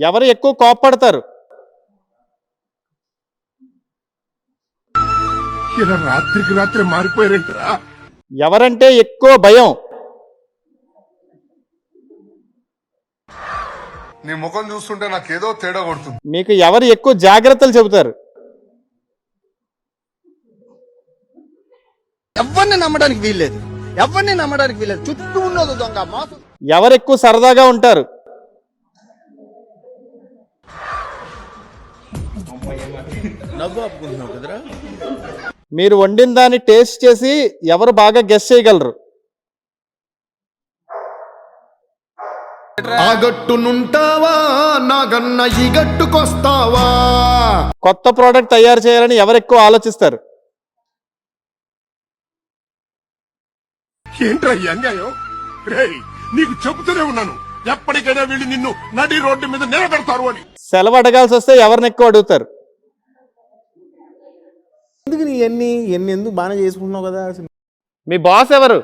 ఎవరు ఎక్కువ కోప్పడతారు? ఇలా రాత్రికి రాత్రి మారిపోయారంటరా. ఎవరంటే ఎక్కువ భయం? నీ ముఖం చూస్తుంటే నాకేదో తేడా కొడుతుంది. మీకు ఎవరు ఎక్కువ జాగ్రత్తలు చెబుతారు? ఎవరిని నమ్మడానికి వీల్లేదు, ఎవరిని నమ్మడానికి వీల్లేదు. చుట్టూ ఉన్నది దొంగ మోసం. ఎవరు ఎక్కువ సరదాగా ఉంటారు? నవ్వు ఆపుకుంటున్నావు కదరా. మీరు వండిన దాన్ని టేస్ట్ చేసి ఎవరు బాగా గెస్ చేయగలరు? ఆ గట్టునుంటావా నాగన్న ఈ గట్టుకొస్తావా? కొత్త ప్రోడక్ట్ తయారు చేయాలని ఎవరు ఎక్కువ ఆలోచిస్తారు? ఏంట్రా ఈ అన్యాయం? రేయ్, నీకు చెబుతూనే ఉన్నాను, ఎప్పటికైనా వీళ్ళు నిన్ను నడి రోడ్డు మీద నిలబెడతారు అని. సెలవు అడగాల్సి వస్తే ఎవరిని ఎక్కువ అడుగుతారు? ఎందుకు నీ ఎన్ని ఎందుకు బాగానే చేసుకుంటున్నావు కదా. మీ బాస్ ఎవరు?